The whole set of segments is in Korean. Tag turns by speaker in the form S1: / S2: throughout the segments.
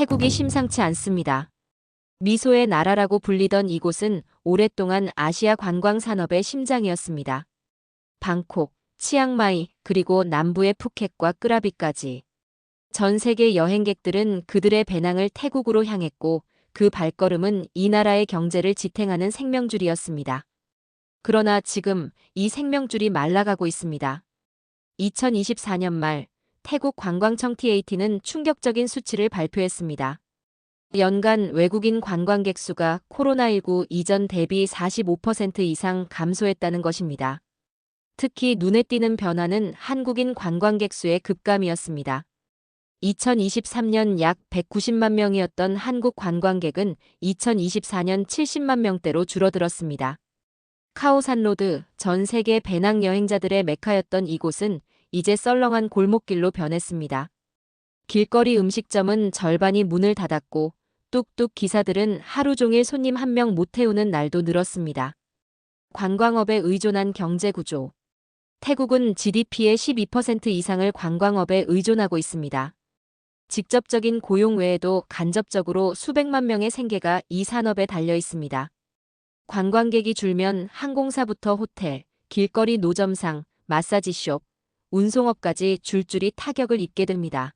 S1: 태국이 심상치 않습니다. 미소의 나라라고 불리던 이곳은 오랫동안 아시아 관광 산업의 심장이었습니다. 방콕, 치앙마이, 그리고 남부의 푸켓과 끄라비까지. 전 세계 여행객들은 그들의 배낭을 태국으로 향했고 그 발걸음은 이 나라의 경제를 지탱하는 생명줄이었습니다. 그러나 지금 이 생명줄이 말라가고 있습니다. 2024년 말 태국 관광청 TAT는 충격적인 수치를 발표했습니다. 연간 외국인 관광객 수가 코로나19 이전 대비 45% 이상 감소했다는 것입니다. 특히 눈에 띄는 변화는 한국인 관광객 수의 급감이었습니다. 2023년 약 190만 명이었던 한국 관광객은 2024년 70만 명대로 줄어들었습니다. 카오산로드, 전 세계 배낭 여행자들의 메카였던 이곳은 이제 썰렁한 골목길로 변했습니다. 길거리 음식점은 절반이 문을 닫았고 뚝뚝 기사들은 하루 종일 손님 한 명 못 태우는 날도 늘었습니다. 관광업에 의존한 경제구조. 태국은 GDP의 12% 이상을 관광업에 의존하고 있습니다. 직접적인 고용 외에도 간접적으로 수백만 명의 생계가 이 산업에 달려 있습니다. 관광객이 줄면 항공사부터 호텔, 길거리 노점상, 마사지숍, 운송업까지 줄줄이 타격을 입게 됩니다.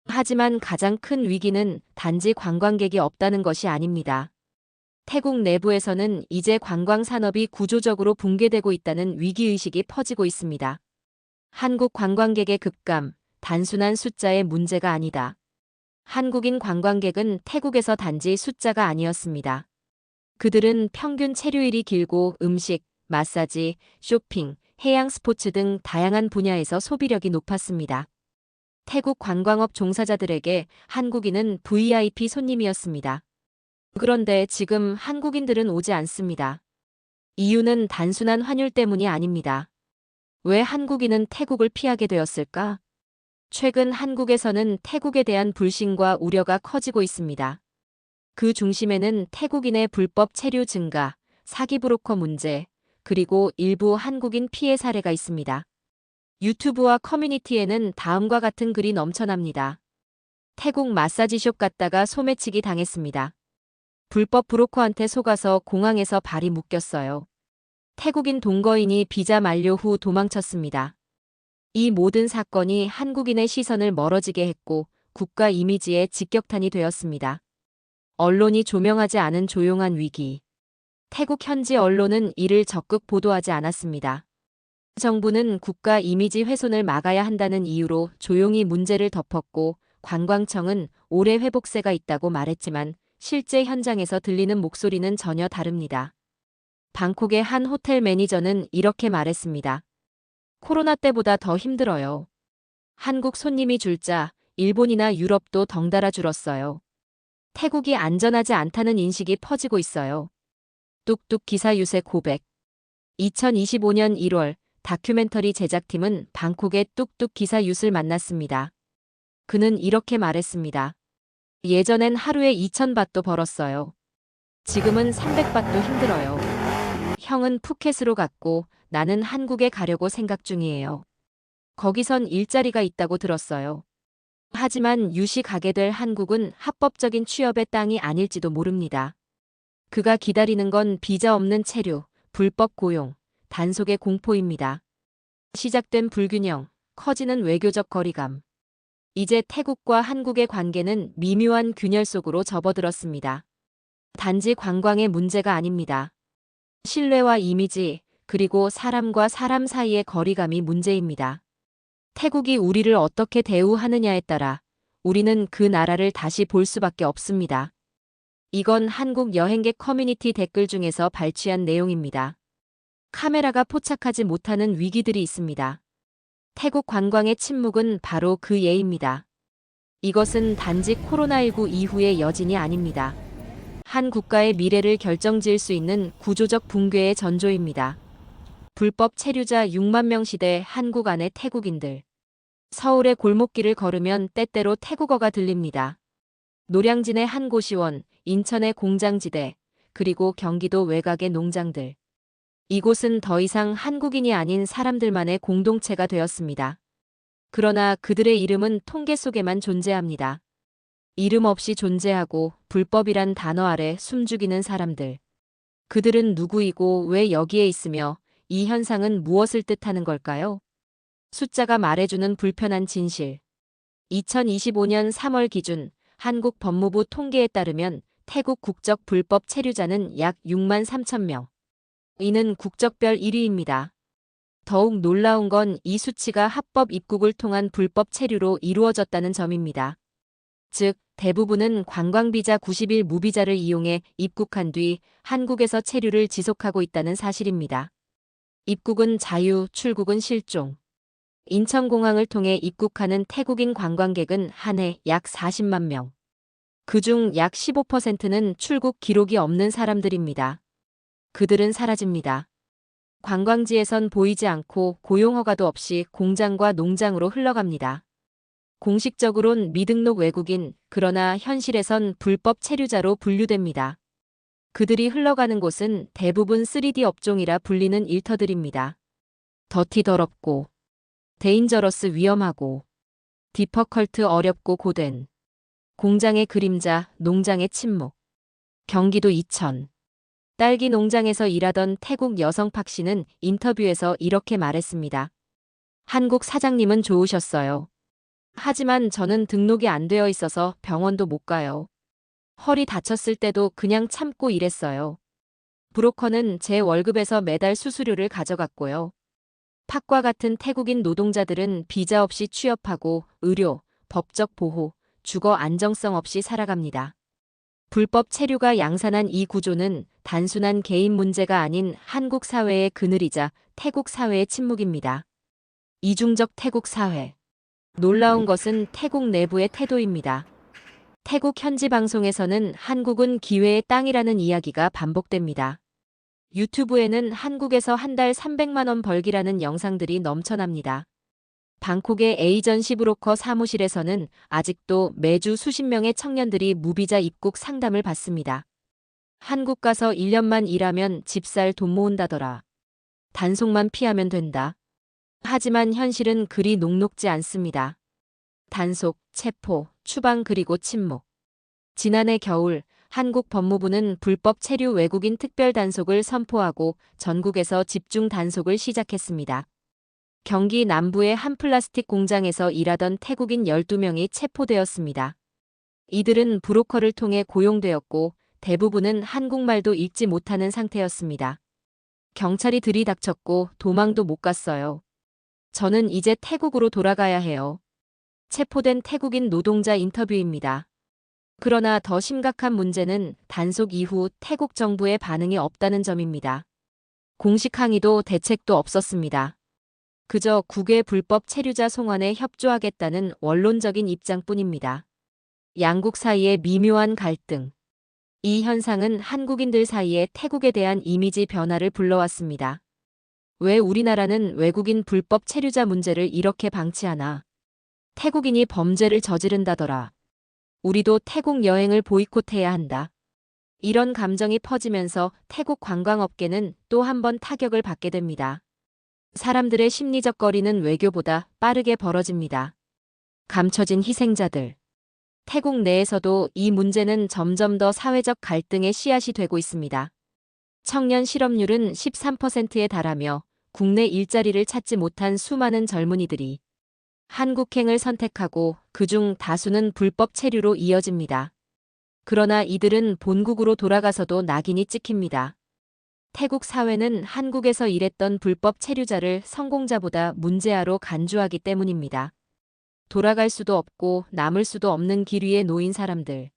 S1: 하지만 가장 큰 위기는 단지 관광객이 없다는 것이 아닙니다. 태국 내부에서는 이제 관광 산업이 구조적으로 붕괴되고 있다는 위기의식이 퍼지고 있습니다. 한국 관광객의 급감, 단순한 숫자의 문제가 아니다. 한국인 관광객은 태국에서 단지 숫자가 아니었습니다. 그들은 평균 체류일이 길고 음식, 마사지, 쇼핑, 해양 스포츠 등 다양한 분야에서 소비력이 높았습니다. 태국 관광업 종사자들에게 한국인은 VIP 손님이었습니다. 그런데 지금 한국인들은 오지 않습니다. 이유는 단순한 환율 때문이 아닙니다. 왜 한국인은 태국을 피하게 되었을까? 최근 한국에서는 태국에 대한 불신과 우려가 커지고 있습니다. 그 중심에는 태국인의 불법 체류 증가, 사기 브로커 문제, 그리고 일부 한국인 피해 사례가 있습니다. 유튜브와 커뮤니티에는 다음과 같은 글이 넘쳐납니다. 태국 마사지숍 갔다가 소매치기 당했습니다. 불법 브로커한테 속아서 공항에서 발이 묶였어요. 태국인 동거인이 비자 만료 후 도망쳤습니다. 이 모든 사건이 한국인의 시선을 멀어지게 했고 국가 이미지에 직격탄이 되었습니다. 언론이 조명하지 않은 조용한 위기. 태국 현지 언론은 이를 적극 보도하지 않았습니다. 정부는 국가 이미지 훼손을 막아야 한다는 이유로 조용히 문제를 덮었고 관광청은 올해 회복세가 있다고 말했지만 실제 현장에서 들리는 목소리는 전혀 다릅니다. 방콕의 한 호텔 매니저는 이렇게 말했습니다. 코로나 때보다 더 힘들어요. 한국 손님이 줄자 일본이나 유럽도 덩달아 줄었어요. 태국이 안전하지 않다는 인식이 퍼지고 있어요. 뚝뚝 기사 유세 고백. 2025년 1월 다큐멘터리 제작팀은 방콕의 뚝뚝 기사 유스를 만났습니다. 그는 이렇게 말했습니다. 예전엔 하루에 2,000바트 벌었어요. 지금은 300바트도 힘들어요. 형은 푸켓으로 갔고 나는 한국에 가려고 생각 중이에요. 거기선 일자리가 있다고 들었어요. 하지만 유시 가게 될 한국은 합법적인 취업의 땅이 아닐지도 모릅니다. 그가 기다리는 건 비자 없는 체류, 불법 고용, 단속의 공포입니다. 시작된 불균형, 커지는 외교적 거리감. 이제 태국과 한국의 관계는 미묘한 균열 속으로 접어들었습니다. 단지 관광의 문제가 아닙니다. 신뢰와 이미지, 그리고 사람과 사람 사이의 거리감이 문제입니다. 태국이 우리를 어떻게 대우하느냐에 따라 우리는 그 나라를 다시 볼 수밖에 없습니다. 이건 한국 여행객 커뮤니티 댓글 중에서 발췌한 내용입니다. 카메라가 포착하지 못하는 위기들이 있습니다. 태국 관광의 침묵은 바로 그 예입니다. 이것은 단지 코로나19 이후의 여진이 아닙니다. 한 국가의 미래를 결정지을 수 있는 구조적 붕괴의 전조입니다. 불법 체류자 6만 명 시대 한국 안의 태국인들. 서울의 골목길을 걸으면 때때로 태국어가 들립니다. 노량진의 한 고시원, 인천의 공장지대, 그리고 경기도 외곽의 농장들. 이곳은 더 이상 한국인이 아닌 사람들만의 공동체가 되었습니다. 그러나 그들의 이름은 통계 속에만 존재합니다. 이름 없이 존재하고 불법이란 단어 아래 숨죽이는 사람들. 그들은 누구이고 왜 여기에 있으며 이 현상은 무엇을 뜻하는 걸까요? 숫자가 말해주는 불편한 진실. 2025년 3월 기준 한국 법무부 통계에 따르면 태국 국적 불법 체류자는 약 6만 3천 명. 이는 국적별 1위입니다. 더욱 놀라운 건 이 수치가 합법 입국을 통한 불법 체류로 이루어졌다는 점입니다. 즉, 대부분은 관광비자 90일 무비자를 이용해 입국한 뒤 한국에서 체류를 지속하고 있다는 사실입니다. 입국은 자유, 출국은 실종. 인천공항을 통해 입국하는 태국인 관광객은 한 해 약 40만 명. 그중 약 15%는 출국 기록이 없는 사람들입니다. 그들은 사라집니다. 관광지에선 보이지 않고 고용허가도 없이 공장과 농장으로 흘러갑니다. 공식적으론 미등록 외국인, 그러나 현실에선 불법 체류자로 분류됩니다. 그들이 흘러가는 곳은 대부분 3D 업종이라 불리는 일터들입니다. 더티 더럽고, 데인저러스 위험하고, 디퍼컬트 어렵고 고된, 공장의 그림자, 농장의 침묵. 경기도 이천. 딸기 농장에서 일하던 태국 여성 박 씨는 인터뷰에서 이렇게 말했습니다. 한국 사장님은 좋으셨어요. 하지만 저는 등록이 안 되어 있어서 병원도 못 가요. 허리 다쳤을 때도 그냥 참고 일했어요. 브로커는 제 월급에서 매달 수수료를 가져갔고요. 팍과 같은 태국인 노동자들은 비자 없이 취업하고 의료, 법적 보호, 주거 안정성 없이 살아갑니다. 불법 체류가 양산한 이 구조는 단순한 개인 문제가 아닌 한국 사회의 그늘이자 태국 사회의 침묵입니다. 이중적 태국 사회. 놀라운 것은 태국 내부의 태도입니다. 태국 현지 방송에서는 한국은 기회의 땅이라는 이야기가 반복됩니다. 유튜브에는 한국에서 한 달 300만 원 벌기라는 영상들이 넘쳐납니다. 방콕의 에이전시 브로커 사무실에서는 아직도 매주 수십 명의 청년들이 무비자 입국 상담을 받습니다. 한국 가서 1년만 일하면 집 살 돈 모은다더라. 단속만 피하면 된다. 하지만 현실은 그리 녹록지 않습니다. 단속, 체포, 추방 그리고 침묵. 지난해 겨울 한국 법무부는 불법 체류 외국인 특별 단속을 선포하고 전국에서 집중 단속을 시작했습니다. 경기 남부의 한 플라스틱 공장에서 일하던 태국인 12명이 체포되었습니다. 이들은 브로커를 통해 고용되었고 대부분은 한국말도 읽지 못하는 상태였습니다. 경찰이 들이닥쳤고 도망도 못 갔어요. 저는 이제 태국으로 돌아가야 해요. 체포된 태국인 노동자 인터뷰입니다. 그러나 더 심각한 문제는 단속 이후 태국 정부의 반응이 없다는 점입니다. 공식 항의도 대책도 없었습니다. 그저 국외 불법 체류자 송환에 협조하겠다는 원론적인 입장뿐입니다. 양국 사이의 미묘한 갈등. 이 현상은 한국인들 사이에 태국에 대한 이미지 변화를 불러왔습니다. 왜 우리나라는 외국인 불법 체류자 문제를 이렇게 방치하나? 태국인이 범죄를 저지른다더라. 우리도 태국 여행을 보이콧해야 한다. 이런 감정이 퍼지면서 태국 관광업계는 또 한 번 타격을 받게 됩니다. 사람들의 심리적 거리는 외교보다 빠르게 벌어집니다. 감춰진 희생자들. 태국 내에서도 이 문제는 점점 더 사회적 갈등의 씨앗이 되고 있습니다. 청년 실업률은 13%에 달하며 국내 일자리를 찾지 못한 수많은 젊은이들이 한국행을 선택하고 그중 다수는 불법 체류로 이어집니다. 그러나 이들은 본국으로 돌아가서도 낙인이 찍힙니다. 태국 사회는 한국에서 일했던 불법 체류자를 성공자보다 문제아로 간주하기 때문입니다. 돌아갈 수도 없고 남을 수도 없는 길 위에 놓인 사람들.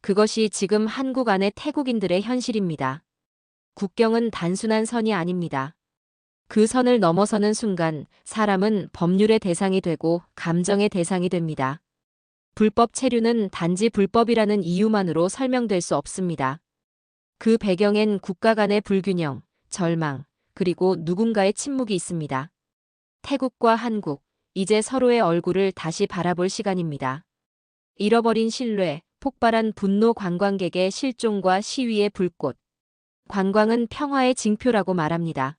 S1: 그것이 지금 한국 안의 태국인들의 현실입니다. 국경은 단순한 선이 아닙니다. 그 선을 넘어서는 순간 사람은 법률의 대상이 되고 감정의 대상이 됩니다. 불법 체류는 단지 불법이라는 이유만으로 설명될 수 없습니다. 그 배경엔 국가 간의 불균형, 절망, 그리고 누군가의 침묵이 있습니다. 태국과 한국, 이제 서로의 얼굴을 다시 바라볼 시간입니다. 잃어버린 신뢰, 폭발한 분노 관광객의 실종과 시위의 불꽃. 관광은 평화의 징표라고 말합니다.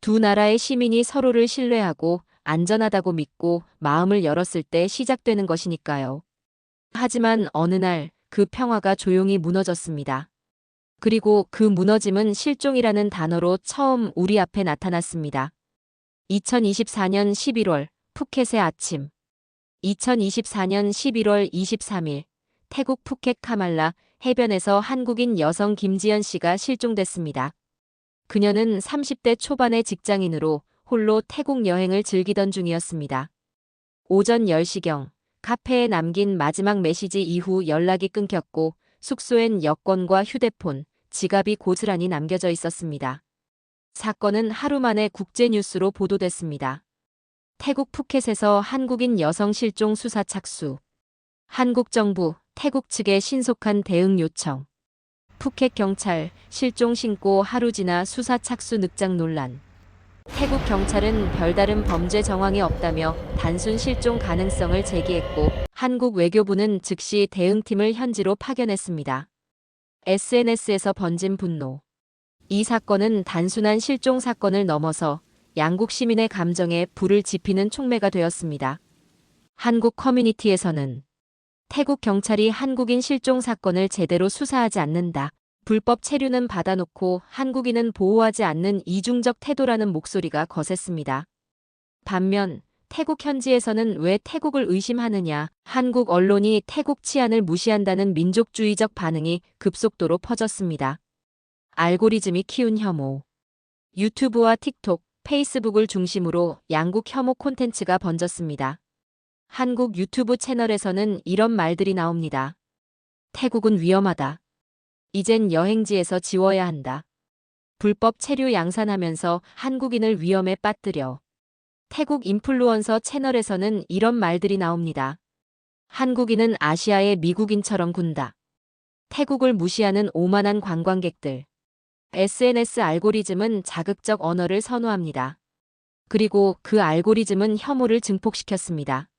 S1: 두 나라의 시민이 서로를 신뢰하고 안전하다고 믿고 마음을 열었을 때 시작되는 것이니까요. 하지만 어느 날 그 평화가 조용히 무너졌습니다. 그리고 그 무너짐은 실종이라는 단어로 처음 우리 앞에 나타났습니다. 2024년 11월 푸켓의 아침. 2024년 11월 23일 태국 푸켓 카말라 해변에서 한국인 여성 김지연 씨가 실종됐습니다. 그녀는 30대 초반의 직장인으로 홀로 태국 여행을 즐기던 중이었습니다. 오전 10시경 카페에 남긴 마지막 메시지 이후 연락이 끊겼고 숙소엔 여권과 휴대폰, 지갑이 고스란히 남겨져 있었습니다. 사건은 하루 만에 국제뉴스로 보도됐습니다. 태국 푸켓에서 한국인 여성 실종 수사 착수. 한국 정부, 태국 측의 신속한 대응 요청. 푸켓 경찰, 실종 신고 하루 지나 수사 착수 늑장 논란. 태국 경찰은 별다른 범죄 정황이 없다며 단순 실종 가능성을 제기했고 한국 외교부는 즉시 대응팀을 현지로 파견했습니다. SNS에서 번진 분노. 이 사건은 단순한 실종 사건을 넘어서 양국 시민의 감정에 불을 지피는 촉매가 되었습니다. 한국 커뮤니티에서는 태국 경찰이 한국인 실종 사건을 제대로 수사하지 않는다. 불법 체류는 받아놓고 한국인은 보호하지 않는 이중적 태도라는 목소리가 거셌습니다. 반면 태국 현지에서는 왜 태국을 의심하느냐, 한국 언론이 태국 치안을 무시한다는 민족주의적 반응이 급속도로 퍼졌습니다. 알고리즘이 키운 혐오. 유튜브와 틱톡, 페이스북을 중심으로 양국 혐오 콘텐츠가 번졌습니다. 한국 유튜브 채널에서는 이런 말들이 나옵니다. 태국은 위험하다. 이젠 여행지에서 지워야 한다. 불법 체류 양산하면서 한국인을 위험에 빠뜨려. 태국 인플루언서 채널에서는 이런 말들이 나옵니다. 한국인은 아시아의 미국인처럼 군다. 태국을 무시하는 오만한 관광객들. SNS 알고리즘은 자극적 언어를 선호합니다. 그리고 그 알고리즘은 혐오를 증폭시켰습니다.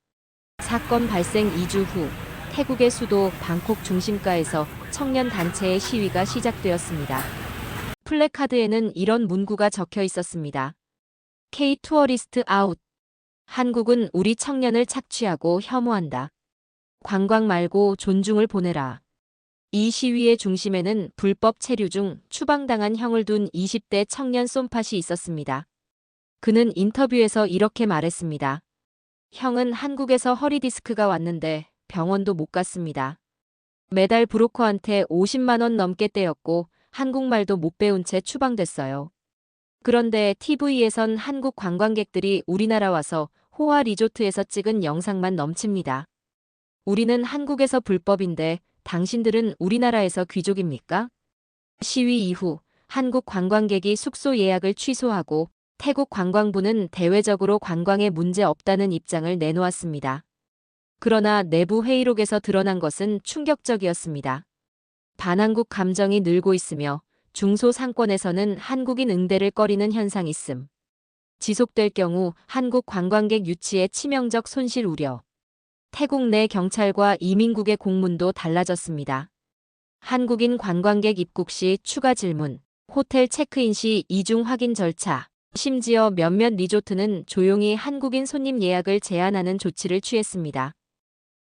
S1: 사건 발생 2주 후 태국의 수도 방콕 중심가에서 청년 단체의 시위가 시작되었습니다. 플래카드에는 이런 문구가 적혀 있었습니다. K 투어리스트 아웃. 한국은 우리 청년을 착취하고 혐오한다. 관광 말고 존중을 보내라. 이 시위의 중심에는 불법 체류 중 추방당한 형을 둔 20대 청년 쏨팟이 있었습니다. 그는 인터뷰에서 이렇게 말했습니다. 형은 한국에서 허리 디스크가 왔는데 병원도 못 갔습니다. 매달 브로커한테 50만 원 넘게 떼였고 한국말도 못 배운 채 추방됐어요. 그런데 TV에선 한국 관광객들이 우리나라 와서 호화 리조트에서 찍은 영상만 넘칩니다. 우리는 한국에서 불법인데 당신들은 우리나라에서 귀족입니까? 시위 이후 한국 관광객이 숙소 예약을 취소하고 태국 관광부는 대외적으로 관광에 문제 없다는 입장을 내놓았습니다. 그러나 내부 회의록에서 드러난 것은 충격적이었습니다. 반한국 감정이 늘고 있으며 중소상권에서는 한국인 응대를 꺼리는 현상이 있음. 지속될 경우 한국 관광객 유치에 치명적 손실 우려. 태국 내 경찰과 이민국의 공문도 달라졌습니다. 한국인 관광객 입국 시 추가 질문, 호텔 체크인 시 이중 확인 절차, 심지어 몇몇 리조트는 조용히 한국인 손님 예약을 제한하는 조치를 취했습니다.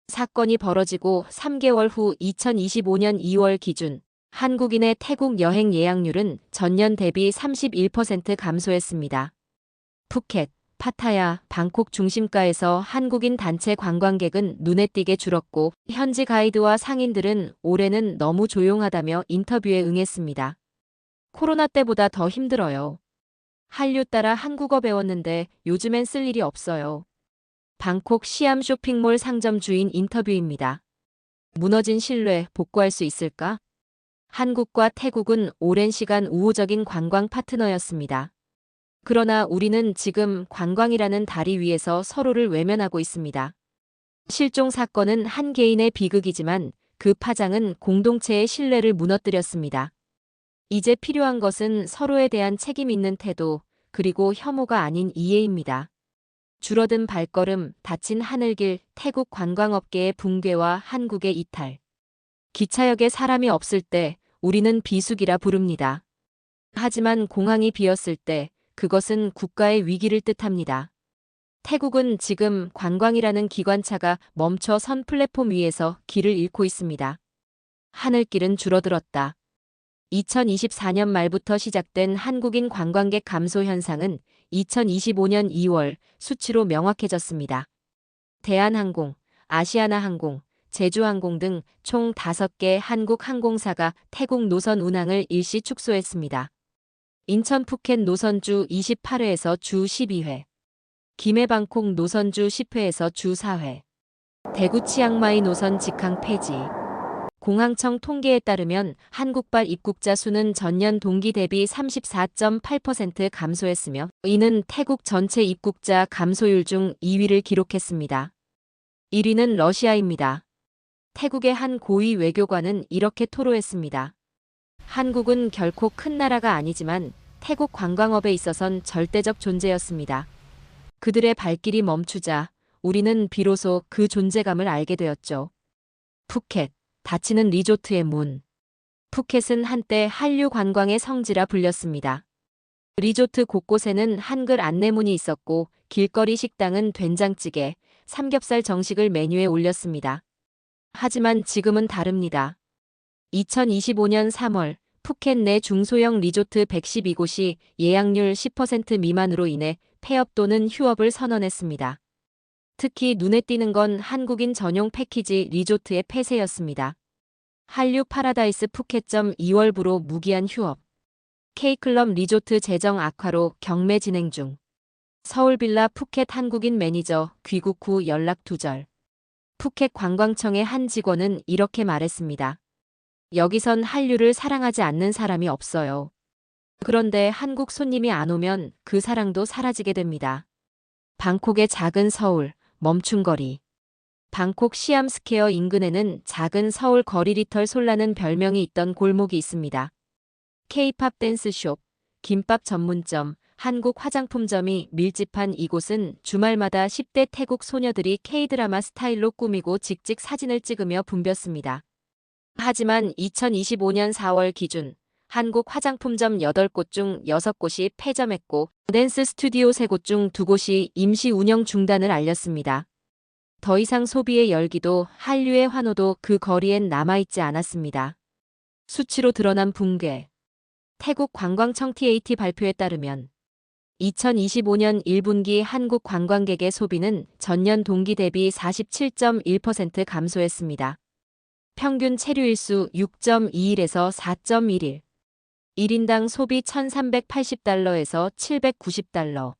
S1: 사건이 벌어지고 3개월 후 2025년 2월 기준 한국인의 태국 여행 예약률은 전년 대비 31% 감소했습니다. 푸켓, 파타야, 방콕 중심가에서 한국인 단체 관광객은 눈에 띄게 줄었고 현지 가이드와 상인들은 올해는 너무 조용하다며 인터뷰에 응했습니다. 코로나 때보다 더 힘들어요. 한류 따라 한국어 배웠는데 요즘엔 쓸 일이 없어요. 방콕 시암 쇼핑몰 상점 주인 인터뷰입니다. 무너진 신뢰 복구할 수 있을까? 한국과 태국은 오랜 시간 우호적인 관광 파트너였습니다. 그러나 우리는 지금 관광이라는 다리 위에서 서로를 외면하고 있습니다. 실종 사건은 한 개인의 비극이지만 그 파장은 공동체의 신뢰를 무너뜨렸습니다. 이제 필요한 것은 서로에 대한 책임 있는 태도, 그리고 혐오가 아닌 이해입니다. 줄어든 발걸음, 닫힌 하늘길, 태국 관광업계의 붕괴와 한국의 이탈. 기차역에 사람이 없을 때 우리는 비수기라 부릅니다. 하지만 공항이 비었을 때 그것은 국가의 위기를 뜻합니다. 태국은 지금 관광이라는 기관차가 멈춰 선 플랫폼 위에서 길을 잃고 있습니다. 하늘길은 줄어들었다. 2024년 말부터 시작된 한국인 관광객 감소 현상은 2025년 2월 수치로 명확해졌습니다. 대한항공, 아시아나항공, 제주항공 등 총 5개 한국 항공사가 태국 노선 운항을 일시 축소했습니다. 인천 푸켓 노선주 28회에서 주 12회, 김해 방콕 노선주 10회에서 주 4회, 대구 치앙마이 노선 직항 폐지. 공항청 통계에 따르면 한국발 입국자 수는 전년 동기 대비 34.8% 감소했으며 이는 태국 전체 입국자 감소율 중 2위를 기록했습니다. 1위는 러시아입니다. 태국의 한 고위 외교관은 이렇게 토로했습니다. 한국은 결코 큰 나라가 아니지만 태국 관광업에 있어선 절대적 존재였습니다. 그들의 발길이 멈추자 우리는 비로소 그 존재감을 알게 되었죠. 푸켓, 닫히는 리조트의 문. 푸켓은 한때 한류 관광의 성지라 불렸습니다. 리조트 곳곳에는 한글 안내문이 있었고 길거리 식당은 된장찌개, 삼겹살 정식을 메뉴에 올렸습니다. 하지만 지금은 다릅니다. 2025년 3월 푸켓 내 중소형 리조트 112곳이 예약률 10% 미만으로 인해 폐업 또는 휴업을 선언했습니다. 특히 눈에 띄는 건 한국인 전용 패키지 리조트의 폐쇄였습니다. 한류 파라다이스 푸켓점 2월부로 무기한 휴업. K클럽 리조트 재정 악화로 경매 진행 중. 서울빌라 푸켓 한국인 매니저 귀국 후 연락 두절. 푸켓 관광청의 한 직원은 이렇게 말했습니다. 여기선 한류를 사랑하지 않는 사람이 없어요. 그런데 한국 손님이 안 오면 그 사랑도 사라지게 됩니다. 방콕의 작은 서울, 멈춘 거리. 방콕 시암스퀘어 인근에는 작은 서울 거리리털 솔라는 별명이 있던 골목이 있습니다. K-팝 댄스숍, 김밥 전문점, 한국 화장품점이 밀집한 이곳은 주말마다 10대 태국 소녀들이 K-드라마 스타일로 꾸미고 직직 사진을 찍으며 붐볐습니다. 하지만 2025년 4월 기준 한국 화장품점 8곳 중 6곳이 폐점했고 댄스 스튜디오 3곳 중 2곳이 임시 운영 중단을 알렸습니다. 더 이상 소비의 열기도 한류의 환호도 그 거리엔 남아있지 않았습니다. 수치로 드러난 붕괴. 태국 관광청 TAT 발표에 따르면 2025년 1분기 한국 관광객의 소비는 전년 동기 대비 47.1% 감소했습니다. 평균 체류일수 6.2일에서 4.1일. 1인당 소비 1,380달러에서 790달러.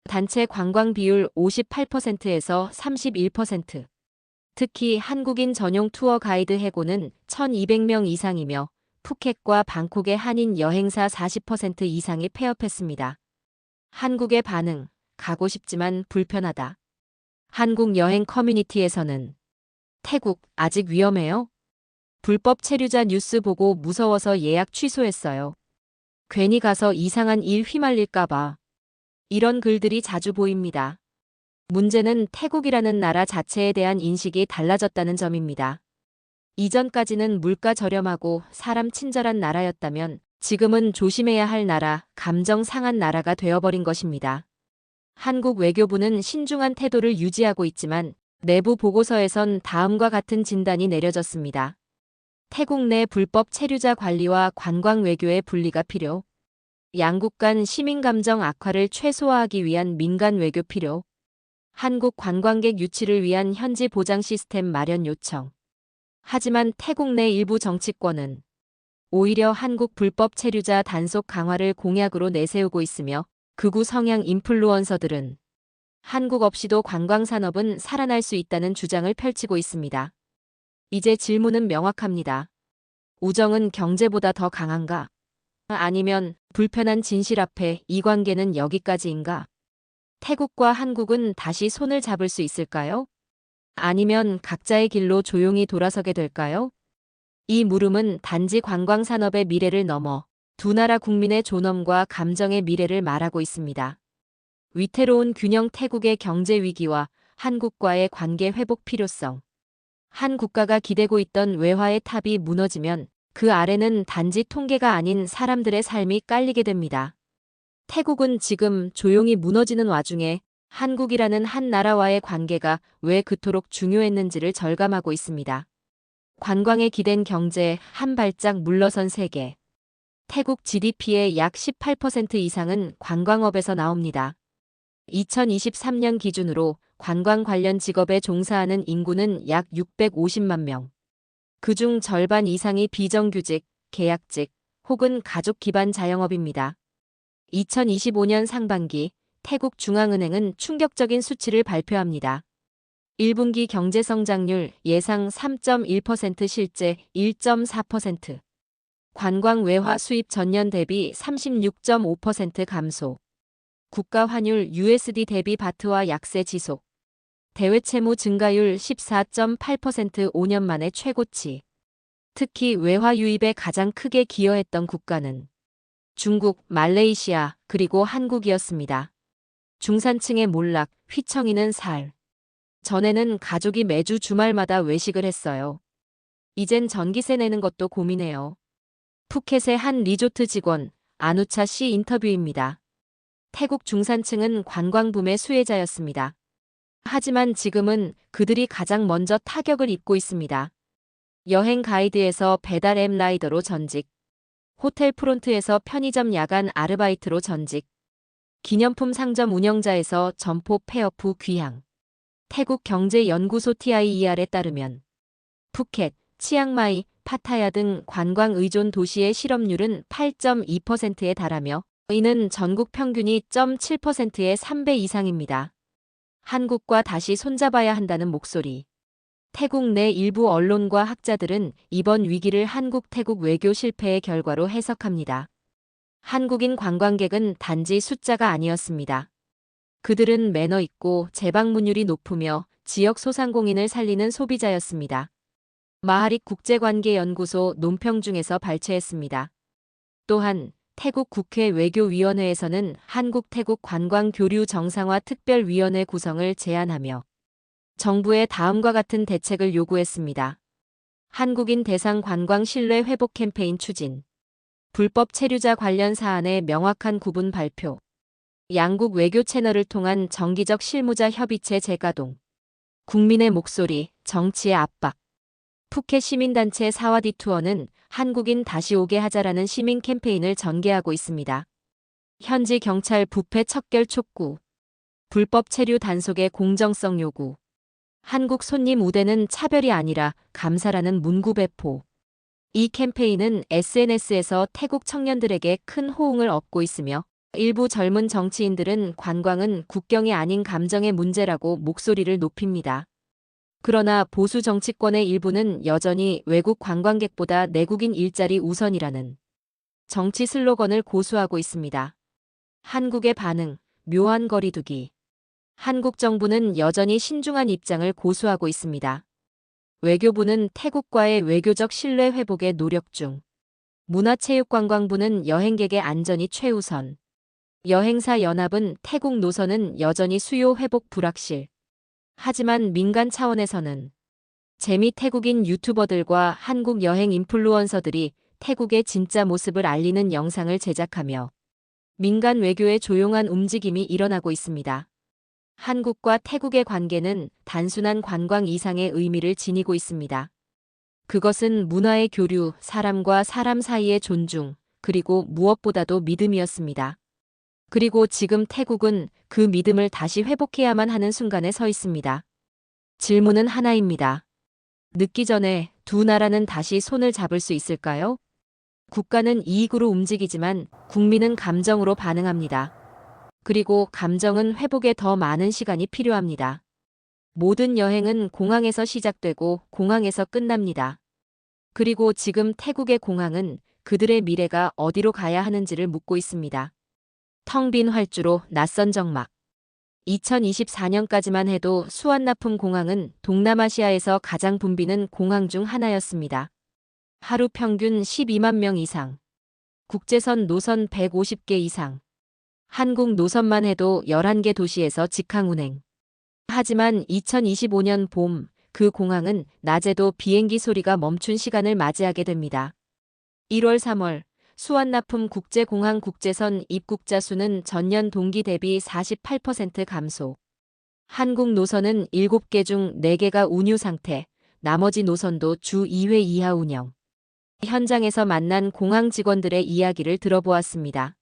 S1: 단체 관광 비율 58%에서 31%. 특히 한국인 전용 투어 가이드 해고는 1,200명 이상이며 푸켓과 방콕의 한인 여행사 40% 이상이 폐업했습니다. 한국의 반응, 가고 싶지만 불편하다. 한국 여행 커뮤니티에서는 태국 아직 위험해요? 불법 체류자 뉴스 보고 무서워서 예약 취소했어요. 괜히 가서 이상한 일 휘말릴까봐. 이런 글들이 자주 보입니다. 문제는 태국이라는 나라 자체에 대한 인식이 달라졌다는 점입니다. 이전까지는 물가 저렴하고 사람 친절한 나라였다면 지금은 조심해야 할 나라, 감정 상한 나라가 되어버린 것입니다. 한국 외교부는 신중한 태도를 유지하고 있지만 내부 보고서에선 다음과 같은 진단이 내려졌습니다. 태국 내 불법 체류자 관리와 관광 외교의 분리가 필요. 양국 간 시민 감정 악화를 최소화하기 위한 민간 외교 필요. 한국 관광객 유치를 위한 현지 보장 시스템 마련 요청. 하지만 태국 내 일부 정치권은 오히려 한국 불법 체류자 단속 강화를 공약으로 내세우고 있으며 극우 성향 인플루언서들은 한국 없이도 관광산업은 살아날 수 있다는 주장을 펼치고 있습니다. 이제 질문은 명확합니다. 우정은 경제보다 더 강한가? 아니면 불편한 진실 앞에 이 관계는 여기까지인가? 태국과 한국은 다시 손을 잡을 수 있을까요? 아니면 각자의 길로 조용히 돌아서게 될까요? 이 물음은 단지 관광산업의 미래를 넘어 두 나라 국민의 존엄과 감정의 미래를 말하고 있습니다. 위태로운 균형 태국의 경제 위기와 한국과의 관계 회복 필요성. 한 국가가 기대고 있던 외화의 탑이 무너지면 그 아래는 단지 통계가 아닌 사람들의 삶이 깔리게 됩니다. 태국은 지금 조용히 무너지는 와중에 한국이라는 한 나라와의 관계가 왜 그토록 중요했는지를 절감하고 있습니다. 관광에 기댄 경제 한 발짝 물러선 세계. 태국 GDP의 약 18% 이상은 관광업에서 나옵니다. 2023년 기준으로 관광 관련 직업에 종사하는 인구는 약 650만 명. 그중 절반 이상이 비정규직, 계약직 혹은 가족 기반 자영업입니다. 2025년 상반기 태국 중앙은행은 충격적인 수치를 발표합니다. 1분기 경제성장률 예상 3.1%, 실제 1.4%. 관광 외화 수입 전년 대비 36.5% 감소. 국가 환율 USD 대비 바트와 약세 지속. 대외 채무 증가율 14.8%, 5년 만에 최고치. 특히 외화 유입에 가장 크게 기여했던 국가는 중국, 말레이시아, 그리고 한국이었습니다. 중산층의 몰락, 휘청이는 살. 전에는 가족이 매주 주말마다 외식을 했어요. 이젠 전기세 내는 것도 고민해요. 푸켓의 한 리조트 직원, 아누차 씨 인터뷰입니다. 태국 중산층은 관광붐의 수혜자였습니다. 하지만 지금은 그들이 가장 먼저 타격을 입고 있습니다. 여행 가이드에서 배달 앱 라이더로 전직. 호텔 프론트에서 편의점 야간 아르바이트로 전직. 기념품 상점 운영자에서 점포 폐업 후 귀향. 태국경제연구소 TIER에 따르면 푸켓, 치앙마이, 파타야 등 관광 의존 도시의 실업률은 8.2%에 달하며 이는 전국 평균이 0.7%의 3배 이상입니다. 한국과 다시 손잡아야 한다는 목소리. 태국 내 일부 언론과 학자들은 이번 위기를 한국-태국 외교 실패의 결과로 해석합니다. 한국인 관광객은 단지 숫자가 아니었습니다. 그들은 매너 있고 재방문율이 높으며 지역 소상공인을 살리는 소비자였습니다. 마하릭 국제관계연구소 논평중에서 발췌했습니다. 또한 태국 국회 외교위원회에서는 한국-태국 관광교류 정상화 특별위원회 구성을 제안하며 정부에 다음과 같은 대책을 요구했습니다. 한국인 대상 관광 신뢰 회복 캠페인 추진. 불법 체류자 관련 사안의 명확한 구분 발표. 양국 외교 채널을 통한 정기적 실무자 협의체 재가동. 국민의 목소리, 정치의 압박. 푸켓 시민단체 사와디 투어는 한국인 다시 오게 하자라는 시민 캠페인을 전개하고 있습니다. 현지 경찰 부패 척결 촉구. 불법 체류 단속의 공정성 요구. 한국 손님 우대는 차별이 아니라 감사라는 문구 배포. 이 캠페인은 SNS에서 태국 청년들에게 큰 호응을 얻고 있으며 일부 젊은 정치인들은 관광은 국경이 아닌 감정의 문제라고 목소리를 높입니다. 그러나 보수 정치권의 일부는 여전히 외국 관광객보다 내국인 일자리 우선이라는 정치 슬로건을 고수하고 있습니다. 한국의 반응, 묘한 거리두기. 한국 정부는 여전히 신중한 입장을 고수하고 있습니다. 외교부는 태국과의 외교적 신뢰 회복에 노력 중. 문화체육관광부는 여행객의 안전이 최우선. 여행사 연합은 태국 노선은 여전히 수요 회복 불확실. 하지만 민간 차원에서는 재미 태국인 유튜버들과 한국 여행 인플루언서들이 태국의 진짜 모습을 알리는 영상을 제작하며 민간 외교의 조용한 움직임이 일어나고 있습니다. 한국과 태국의 관계는 단순한 관광 이상의 의미를 지니고 있습니다. 그것은 문화의 교류, 사람과 사람 사이의 존중, 그리고 무엇보다도 믿음이었습니다. 그리고 지금 태국은 그 믿음을 다시 회복해야만 하는 순간에 서 있습니다. 질문은 하나입니다. 늦기 전에 두 나라는 다시 손을 잡을 수 있을까요? 국가는 이익으로 움직이지만 국민은 감정으로 반응합니다. 그리고 감정은 회복에 더 많은 시간이 필요합니다. 모든 여행은 공항에서 시작되고 공항에서 끝납니다. 그리고 지금 태국의 공항은 그들의 미래가 어디로 가야 하는지를 묻고 있습니다. 텅 빈 활주로 낯선 적막. 2024년까지만 해도 수완나품 공항은 동남아시아에서 가장 붐비는 공항 중 하나였습니다. 하루 평균 12만 명 이상. 국제선 노선 150개 이상. 한국 노선만 해도 11개 도시에서 직항 운행. 하지만 2025년 봄, 그 공항은 낮에도 비행기 소리가 멈춘 시간을 맞이하게 됩니다. 1월 3월, 수완나품 국제공항 국제선 입국자 수는 전년 동기 대비 48% 감소. 한국 노선은 7개 중 4개가 운유 상태, 나머지 노선도 주 2회 이하 운영. 현장에서 만난 공항 직원들의 이야기를 들어보았습니다.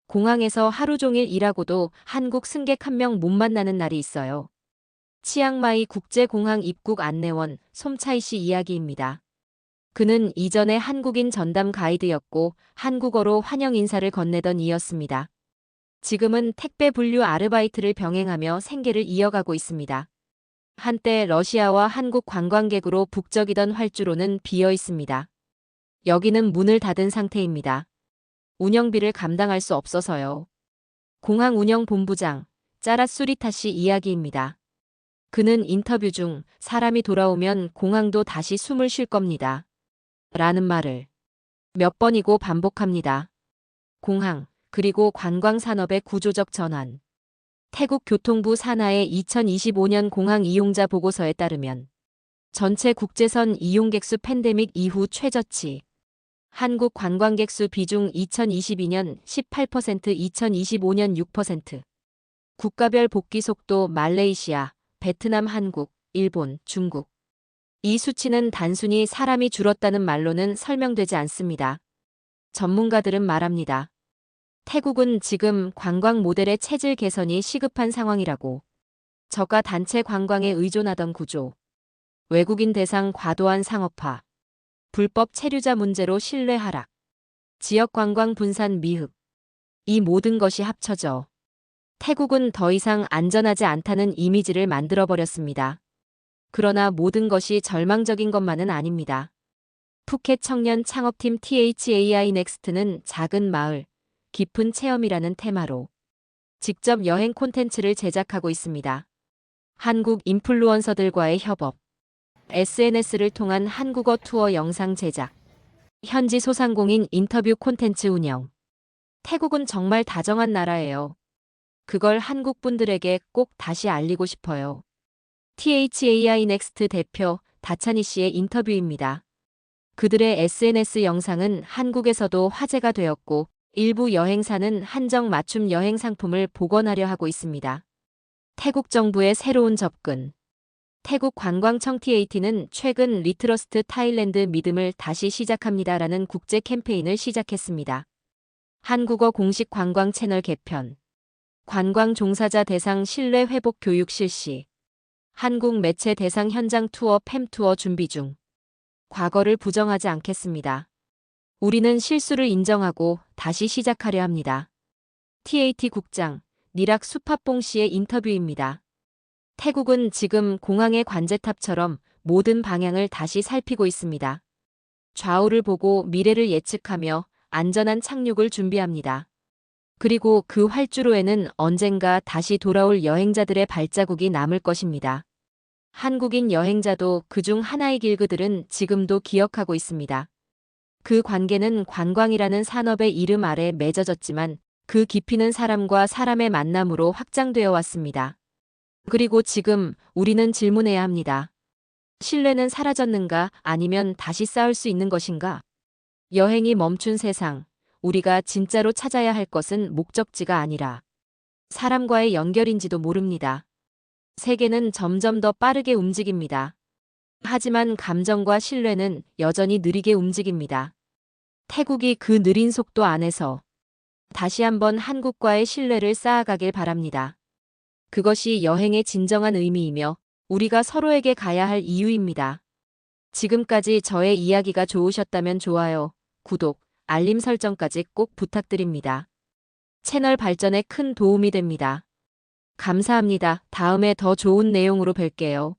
S1: 공항에서 하루 종일 일하고도 한국 승객 한 명 못 만나는 날이 있어요. 치앙마이 국제공항 입국 안내원 솜차이 씨 이야기입니다. 그는 이전에 한국인 전담 가이드였고 한국어로 환영 인사를 건네던 이였습니다. 지금은 택배 분류 아르바이트를 병행하며 생계를 이어가고 있습니다. 한때 러시아와 한국 관광객으로 북적이던 활주로는 비어 있습니다. 여기는 문을 닫은 상태입니다. 운영비를 감당할 수 없어서요. 공항 운영본부장 짜라수리타 씨 이야기입니다. 그는 인터뷰 중 사람이 돌아오면 공항도 다시 숨을 쉴 겁니다. 라는 말을 몇 번이고 반복합니다. 공항, 그리고 관광산업의 구조적 전환. 태국 교통부 산하의 2025년 공항 이용자 보고서에 따르면 전체 국제선 이용객 수 팬데믹 이후 최저치. 한국 관광객 수 비중 2022년 18%, 2025년 6%. 국가별 복귀 속도 말레이시아, 베트남, 한국, 일본, 중국. 이 수치는 단순히 사람이 줄었다는 말로는 설명되지 않습니다. 전문가들은 말합니다. 태국은 지금 관광 모델의 체질 개선이 시급한 상황이라고. 저가 단체 관광에 의존하던 구조. 외국인 대상 과도한 상업화. 불법 체류자 문제로 신뢰 하락. 지역 관광 분산 미흡. 이 모든 것이 합쳐져 태국은 더 이상 안전하지 않다는 이미지를 만들어버렸습니다. 그러나 모든 것이 절망적인 것만은 아닙니다. 푸켓 청년 창업팀 THAI 넥스트는 작은 마을, 깊은 체험이라는 테마로 직접 여행 콘텐츠를 제작하고 있습니다. 한국 인플루언서들과의 협업, SNS를 통한 한국어 투어 영상 제작, 현지 소상공인 인터뷰 콘텐츠 운영. 태국은 정말 다정한 나라예요. 그걸 한국 분들에게 꼭 다시 알리고 싶어요. THAI 넥스트 대표 다찬이 씨의 인터뷰입니다. 그들의 SNS 영상은 한국에서도 화제가 되었고 일부 여행사는 한정 맞춤 여행 상품을 복원하려 하고 있습니다. 태국 정부의 새로운 접근. 태국 관광청 TAT는 최근 리트러스트 타일랜드 믿음을 다시 시작합니다라는 국제 캠페인을 시작했습니다. 한국어 공식 관광 채널 개편. 관광 종사자 대상 신뢰 회복 교육 실시. 한국 매체 대상 현장 투어 팸투어 준비 중. 과거를 부정하지 않겠습니다. 우리는 실수를 인정하고 다시 시작하려 합니다. TAT 국장 니락 수파뽕 씨의 인터뷰입니다. 태국은 지금 공항의 관제탑처럼 모든 방향을 다시 살피고 있습니다. 좌우를 보고 미래를 예측하며 안전한 착륙을 준비합니다. 그리고 그 활주로에는 언젠가 다시 돌아올 여행자들의 발자국이 남을 것입니다. 한국인 여행자도 그중 하나의 길그들은 지금도 기억하고 있습니다. 그 관계는 관광이라는 산업의 이름 아래 맺어졌지만 그 깊이는 사람과 사람의 만남으로 확장되어 왔습니다. 그리고 지금 우리는 질문해야 합니다. 신뢰는 사라졌는가 아니면 다시 쌓을 수 있는 것인가? 여행이 멈춘 세상. 우리가 진짜로 찾아야 할 것은 목적지가 아니라 사람과의 연결인지도 모릅니다. 세계는 점점 더 빠르게 움직입니다. 하지만 감정과 신뢰는 여전히 느리게 움직입니다. 태국이 그 느린 속도 안에서 다시 한번 한국과의 신뢰를 쌓아가길 바랍니다. 그것이 여행의 진정한 의미이며 우리가 서로에게 가야 할 이유입니다. 지금까지 저의 이야기가 좋으셨다면 좋아요, 구독, 알림 설정까지 꼭 부탁드립니다. 채널 발전에 큰 도움이 됩니다. 감사합니다. 다음에 더 좋은 내용으로 뵐게요.